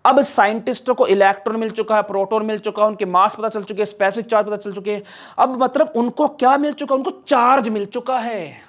अब साइंटिस्टों को इलेक्ट्रॉन मिल चुका है, प्रोटॉन मिल चुका है, उनके मास पता चल चुके हैं, स्पेसिफिक चार्ज पता चल चुके हैं। अब मतलब उनको क्या मिल चुका है? उनको चार्ज मिल चुका है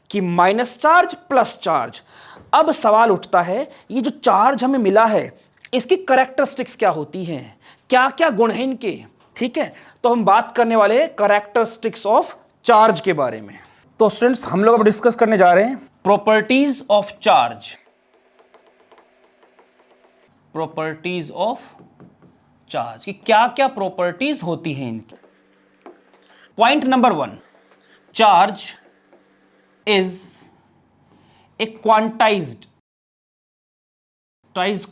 कि माइनस चार्ज प्लस चार्ज। अब सवाल उठता है ये जो चार्ज हमें मिला है इसकी कैरेक्टरिस्टिक्स क्या होती हैं, क्या क्या गुण हैं इनके। ठीक है, तो हम बात करने वाले हैं कैरेक्टरिस्टिक्स ऑफ चार्ज के बारे में। तो स्टूडेंट्स हम लोग अब डिस्कस करने जा रहे हैं properties of charge. Properties of charge की क्या क्या प्रॉपर्टीज होती हैं इनकी। Point number 1, charge is a quantized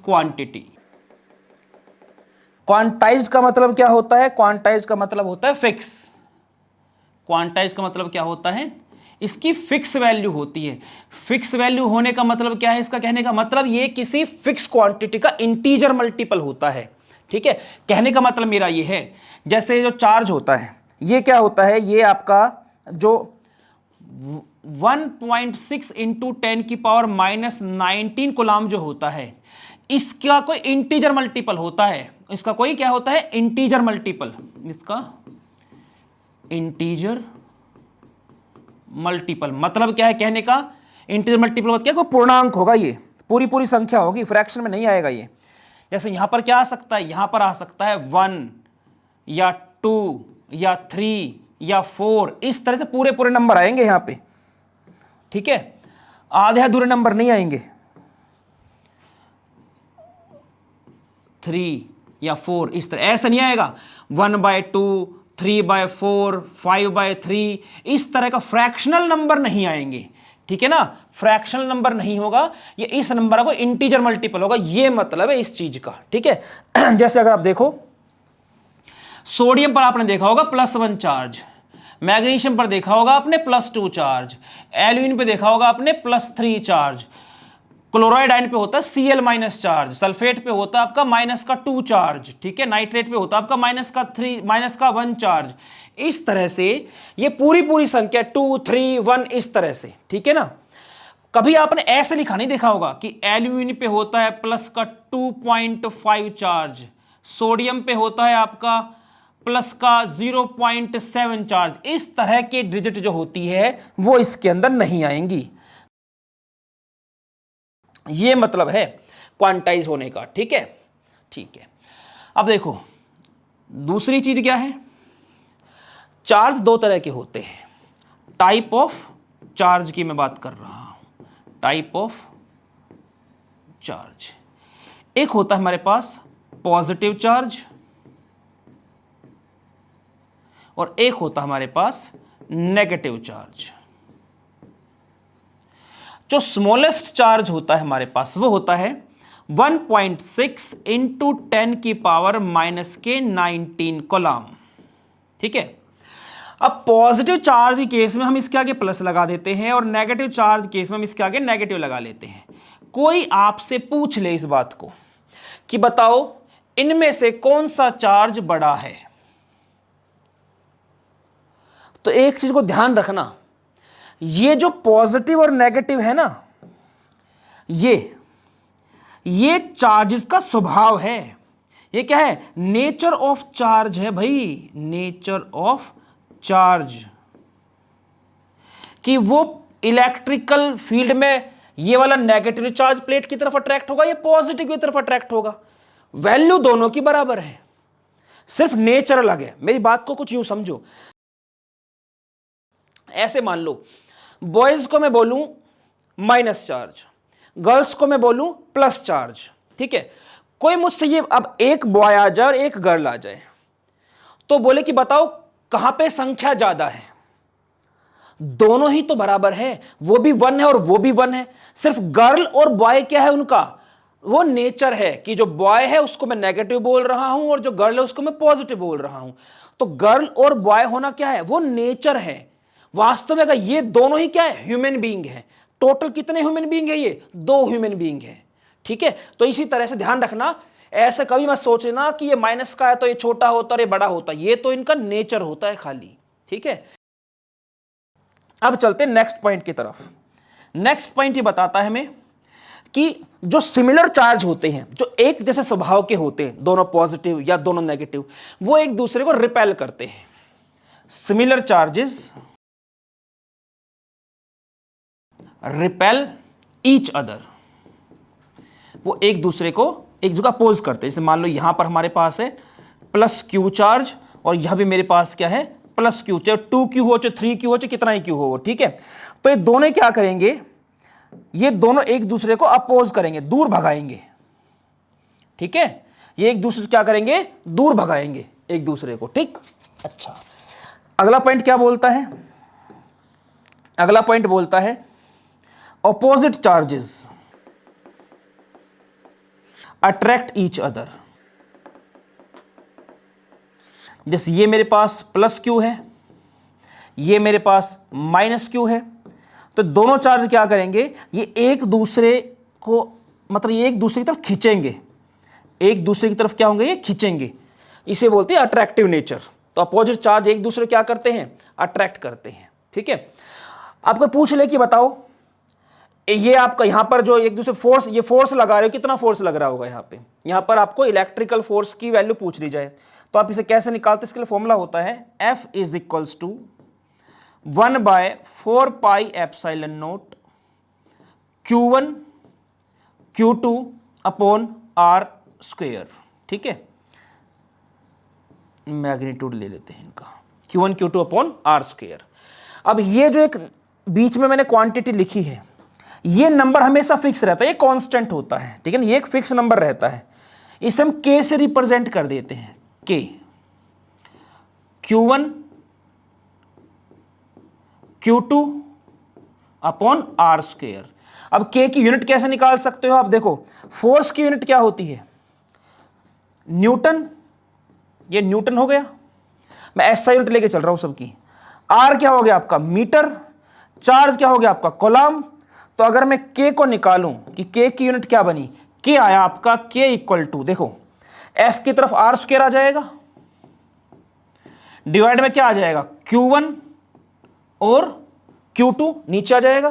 quantity. Quantized का मतलब क्या होता है? क्वांटाइज्ड का मतलब होता है फिक्स। क्वांटाइज्ड का मतलब क्या होता है? इसकी फिक्स वैल्यू होती है। फिक्स वैल्यू होने का मतलब क्या है? इसका कहने का मतलब ये किसी फिक्स क्वांटिटी का इंटीजर मल्टीपल होता है। ठीक है, कहने का मतलब मेरा ये है, जैसे जो चार्ज होता है ये क्या होता है? ये आपका जो 1.6 इंटू 10⁻⁻19 कूलम जो होता है, इसका कोई इंटीजर मल्टीपल होता है। इसका कोई क्या होता है? Integer multiple. इसका इंटीजर मल्टीपल मतलब क्या है कहने का? इंटीजर मल्टीपल मतलब क्या? कोई पूर्णांक होगा, ये पूरी संख्या होगी, फ्रैक्शन में नहीं आएगा ये। जैसे यहां पर क्या आ सकता है? यहां पर आ सकता है 1 या 2 या 3 या 4, इस तरह से पूरे नंबर आएंगे यहां पे। ठीक है, आधे अधूरे नंबर नहीं आएंगे। 3 या 4 इस तरह ऐसा नहीं आएगा। 1/2, 3/4, 5/3 इस तरह का फ्रैक्शनल नंबर नहीं आएंगे। ठीक है ना, फ्रैक्शनल नंबर नहीं होगा, ये इस नंबर का इंटीजर मल्टीपल होगा, ये मतलब है इस चीज का। ठीक है जैसे अगर आप देखो सोडियम पर आपने देखा होगा +1 चार्ज, मैग्नीशियम पर देखा होगा आपने +2 चार्ज, एल्यूमिनियम पे देखा होगा आपने +3 चार्ज, क्लोराइड आयन पे होता है Cl- चार्ज, सल्फेट पे होता है आपका -2 चार्ज। ठीक है, नाइट्रेट पे होता है आपका -1 चार्ज। इस तरह से ये पूरी संख्या 2, 3, 1 इस तरह से। ठीक है ना, कभी आपने ऐसे लिखा नहीं देखा होगा कि एल्यूमिनियम पे होता है +2.5 चार्ज, सोडियम पे होता है आपका +0.7 चार्ज। इस तरह के डिजिट जो होती है वो इसके अंदर नहीं आएंगी। ये मतलब है क्वांटाइज होने का। ठीक है, ठीक है। अब देखो दूसरी चीज क्या है? चार्ज दो तरह के होते हैं। टाइप ऑफ चार्ज की मैं बात कर रहा हूं, टाइप ऑफ चार्ज। एक होता है हमारे पास पॉजिटिव चार्ज और एक होता है हमारे पास नेगेटिव चार्ज। जो स्मॉलेस्ट चार्ज होता है हमारे पास वो होता है 1.6 इंटू 10⁻⁻19 कूलम। ठीक है, अब पॉजिटिव चार्ज के केस में हम इसके आगे प्लस लगा देते हैं और नेगेटिव चार्ज केस में हम इसके आगे नेगेटिव लगा लेते हैं। कोई आपसे पूछ ले इस बात को कि बताओ इनमें से कौन सा चार्ज बड़ा है, तो एक चीज को ध्यान रखना, ये जो पॉजिटिव और नेगेटिव है ना, ये चार्जेस का स्वभाव है। ये क्या है? नेचर ऑफ चार्ज है भाई, नेचर ऑफ चार्ज, कि वो इलेक्ट्रिकल फील्ड में ये वाला नेगेटिव चार्ज प्लेट की तरफ अट्रैक्ट होगा, ये पॉजिटिव की तरफ अट्रैक्ट होगा। वैल्यू दोनों की बराबर है, सिर्फ नेचर अलग है। मेरी बात को कुछ यूं समझो, ऐसे मान लो बॉयज को मैं बोलूं माइनस चार्ज, गर्ल्स को मैं बोलूं प्लस चार्ज। ठीक है, कोई मुझसे ये अब एक बॉय आ जाए और एक गर्ल आ जाए तो बोले कि बताओ कहां पे संख्या ज्यादा है? दोनों ही तो बराबर है, वो भी 1 है और वो भी 1 है। सिर्फ गर्ल और बॉय क्या है उनका? वो नेचर है कि जो बॉय है उसको मैं नेगेटिव बोल रहा हूं और जो गर्ल है उसको मैं पॉजिटिव बोल रहा हूं। तो गर्ल और बॉय होना क्या है? वो नेचर है। वास्तव में अगर ये दोनों ही क्या है? ह्यूमन बीइंग है। टोटल कितने ह्यूमन बीइंग है? ये 2 ह्यूमन बीइंग है। ठीक है, तो इसी तरह से ध्यान रखना, ऐसे कभी मत सोचना कि ये माइनस का है तो ये छोटा होता और ये बड़ा होता, ये तो इनका नेचर होता है खाली। ठीक है, अब चलते हैं नेक्स्ट पॉइंट की तरफ। नेक्स्ट पॉइंट ये बताता है हमें कि जो सिमिलर चार्ज होते हैं, जो एक जैसे स्वभाव के होते हैं, दोनों पॉजिटिव या दोनों नेगेटिव, वो एक दूसरे को रिपेल करते हैं। Similar charges repel each other, वो एक दूसरे को अपोज करते हैं। जैसे मान लो यहां पर हमारे पास है प्लस क्यू चार्ज और यहां भी मेरे पास क्या है प्लस क्यू, चाहे 2Q हो चाहे 3Q हो चाहे कितना ही क्यू हो, ठीक है। तो ये दोनों क्या करेंगे, ये दोनों एक दूसरे को अपोज करेंगे, दूर भगाएंगे, ठीक है। ये एक दूसरे से क्या करेंगे, दूर भगाएंगे एक दूसरे को, ठीक। अच्छा, अगला पॉइंट क्या बोलता है, अगला पॉइंट बोलता है opposite charges attract each other. जैसे ये मेरे पास प्लस क्यू है, ये मेरे पास माइनस क्यू है, तो दोनों चार्ज क्या करेंगे, ये एक दूसरे को मतलब ये एक दूसरे की तरफ खींचेंगे, एक दूसरे की तरफ क्या होंगे, ये खींचेंगे। इसे बोलते हैं अट्रैक्टिव नेचर। तो अपोजिट चार्ज एक दूसरे क्या करते हैं, अट्रैक्ट करते हैं, ठीक है। आपको पूछ ले कि बताओ ये आपका यहां पर जो एक दूसरे फोर्स, ये फोर्स लगा रहे हो, कितना फोर्स लग रहा होगा यहां पर आपको इलेक्ट्रिकल फोर्स की वैल्यू पूछ ली जाए तो आप इसे कैसे निकालते, इसके लिए फॉर्मूला होता है F is equals to 1/4πε0 Q1 Q2 upon R square, ठीक है। मैग्नीट्यूड ले लेते हैं इनका, Q1 Q2 upon R square. अब ये जो एक बीच में मैंने क्वांटिटी लिखी है, ये नंबर हमेशा फिक्स रहता है, ये कांस्टेंट होता है, ठीक है ना, ये एक फिक्स नंबर रहता है। इसे हम K से रिप्रेजेंट कर देते हैं, K Q1 Q2 upon R square. अब K की यूनिट कैसे निकाल सकते हो आप, देखो फोर्स की यूनिट क्या होती है, न्यूटन, ये न्यूटन हो गया, मैं SI यूनिट लेके चल रहा हूं सबकी। R क्या हो गया आपका मीटर, चार्ज क्या हो गया आपका कूलम्ब। तो अगर मैं K को निकालूं कि K की यूनिट क्या बनी, K आया आपका K इक्वल टू, देखो F की तरफ R स्क्वायर आ जाएगा, डिवाइड में क्या आ जाएगा Q1 और Q2 नीचे आ जाएगा।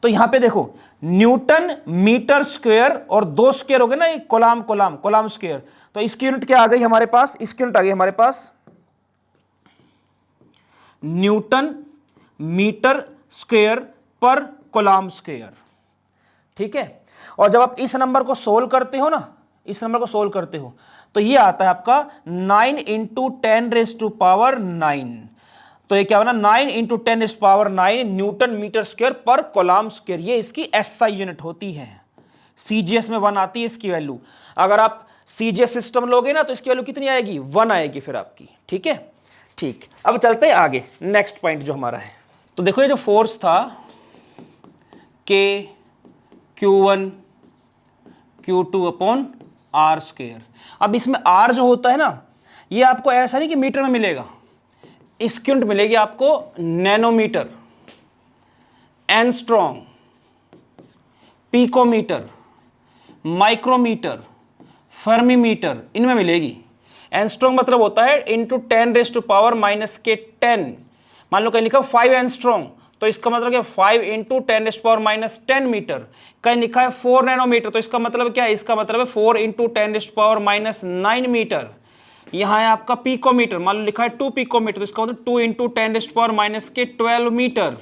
तो यहां पे देखो न्यूटन मीटर स्क्वायर और 2 स्क्वायर हो गए ना, एक कोलम स्क्वायर। तो इसकी यूनिट क्या आ गई हमारे पास, इसकी यूनिट आ गई हमारे पास न्यूटन मीटर स्क्वायर पर कोलम स्क्वायर, ठीक है। और जब आप इस नंबर को सोल्व करते हो ना, इस नंबर को सोल्व करते हो तो ये आता है आपका 9 × 10⁻⁹। तो ये क्या होना, 9 × 10⁻⁹ न्यूटन मीटर स्क्वायर पर कोलम स्क्वायर, ये इसकी SI यूनिट होती है। CGS में 1 आती है इसकी वैल्यू। अगर आप CGS सिस्टम लोगे ना तो इसकी वैल्यू कितनी आएगी, 1 आएगी फिर आपकी, ठीक है। ठीक, अब चलते हैं आगे, नेक्स्ट पॉइंट जो हमारा है। तो देखो ये जो फोर्स था K Q1 Q2 upon R square, अब इसमें R जो होता है ना, ये आपको ऐसा नहीं कि मीटर में मिलेगा, इसकी यूनिट मिलेगी आपको nanometre, angstrom, picometre, micrometre, fermimetre, इनमें मिलेगी। एंगस्ट्रॉम मतलब होता है इंटू 10⁻⁻⁻10। मान लो कहीं लिखा 5 एंगस्ट्रॉम, तो इसका मतलब क्या 5 × 10⁻⁻10 मीटर। कहीं लिखा है 4 नैनोमीटर, तो इसका मतलब क्या है, इसका मतलब है 4 × 10⁻⁹ मीटर। यहाँ है आपका पिकोमीटर, मान लो लिखा है 2 पिकोमीटर, तो इसका मतलब 2 × 10⁻⁻12 मीटर।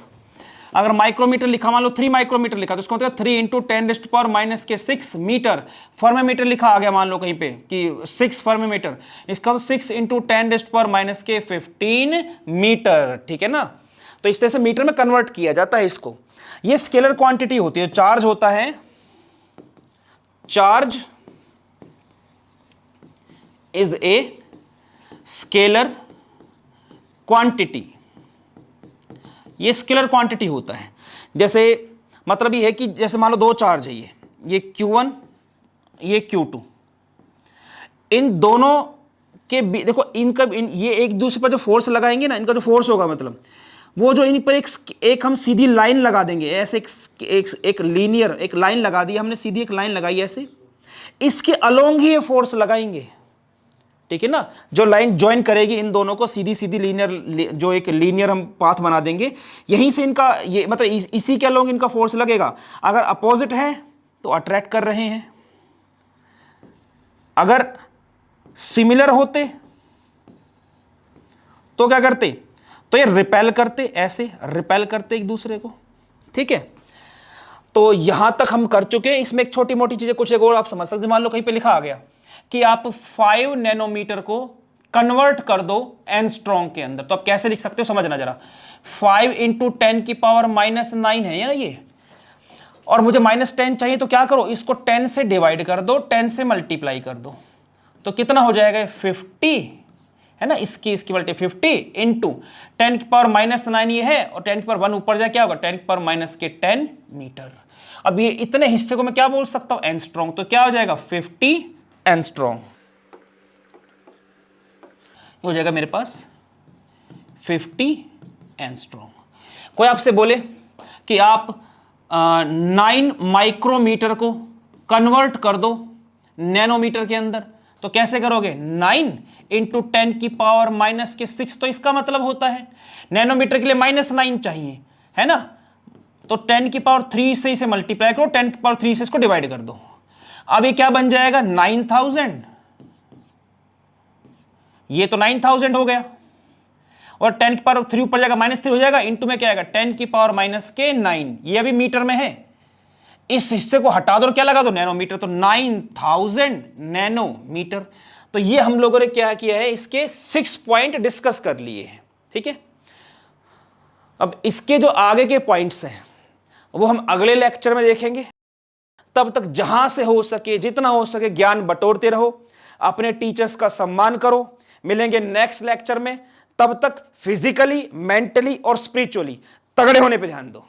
अगर माइक्रोमीटर लिखा, मान लो 3 माइक्रोमीटर लिखा, तो इसका मतलब 3 × 10⁻⁻6 मीटर। फर्मीमीटर लिखा आ गया मान लो कहीं पे कि 6 फर्मीमीटर, इसका तो 6 × 10⁻⁻15 मीटर, ठीक है ना। तो इस तरह से मीटर में कन्वर्ट किया जाता है इसको। ये स्केलर क्वांटिटी होती है, चार्ज होता है, charge is a scalar quantity, ये स्केलर क्वांटिटी होता है। जैसे मतलब ये है कि जैसे मान लो 2 चार्ज है, ये Q1 ये Q2, इन दोनों के देखो इनका ये एक दूसरे पर जो फोर्स लगाएंगे ना, इनका जो फोर्स होगा मतलब वो जो इन पर एक हम सीधी लाइन लगा देंगे, ऐसे एक लीनियर एक लाइन लगा दी हमने, सीधी एक लाइन लगाई ऐसे, इसके अलोंग ही ये फोर्स लगाएंगे, ठीक है ना। जो लाइन ज्वाइन करेगी इन दोनों को, सीधी सीधी लीनियर, जो एक लीनियर हम पाथ बना देंगे, यहीं से इनका ये मतलब इसी के अलोंग इनका फोर्स लगेगा। अगर अपोजिट है तो अट्रैक्ट कर रहे हैं। अगर सिमिलर होते तो क्या करते, तो ये रिपेल करते, ऐसे रिपेल करते एक दूसरे को। ठीक है, तो यहां तक हम कर चुके हैं। इसमें एक छोटी मोटी चीजें कुछ एक और आप समझ सकते हैं। मान लो कहीं पे लिखा आ गया कि आप 5 नैनोमीटर को कन्वर्ट कर दो एंगस्ट्रॉम के अंदर, तो आप कैसे लिख सकते हो समझना जरा। 5 इंटू 10 की पावर -9 है ना ये, और मुझे -10 चाहिए, तो क्या करो, इसको 10 से डिवाइड कर दो, 10 से मल्टीप्लाई कर दो, तो कितना हो जाएगा 50 है ना। इसकी मल्टी 50 इंटू 10 की पावर -9 ये है, और 10 की पावर 1 ऊपर जाए क्या होगा 10 की पावर -10 मीटर। अब ये इतने हिस्से को मैं क्या बोल सकता हूं एंगस्ट्रॉम, तो क्या हो जाएगा 50 एंगस्ट्रॉम हो जाएगा मेरे पास 50 एंगस्ट्रॉम। कोई आपसे बोले कि आप 9 माइक्रोमीटर को कन्वर्ट कर दो नैनोमीटर के अंदर, तो कैसे करोगे 9 इंटू 10 की पावर -6, तो इसका मतलब होता है नैनोमीटर के लिए -9 चाहिए है ना, तो 10 की पावर 3 से इसे मल्टीप्लाई करो, 10 की पावर 3 से इसको डिवाइड कर दो। अब ये क्या बन जाएगा 9000, ये तो 9000 हो गया, और 10 की पावर 3 ऊपर जाएगा -3 हो जाएगा, इंटू में क्या आएगा 10 की पावर -9, ये अभी मीटर में है। इस हिस्से को हटा दो और क्या लगा दो नैनोमीटर, तो 9000 नैनोमीटर। तो ये हम लोगों ने क्या किया है, इसके 6 पॉइंट डिस्कस कर लिए हैं। ठीक है, अब इसके जो आगे के पॉइंट्स हैं वो हम अगले लेक्चर में देखेंगे। तब तक जहां से हो सके जितना हो सके ज्ञान बटोरते रहो, अपने टीचर्स का सम्मान करो। मिलेंगे नेक्स्ट लेक्चर में, तब तक फिजिकली, मेंटली और स्पिरिचुअली तगड़े होने पे ध्यान दो।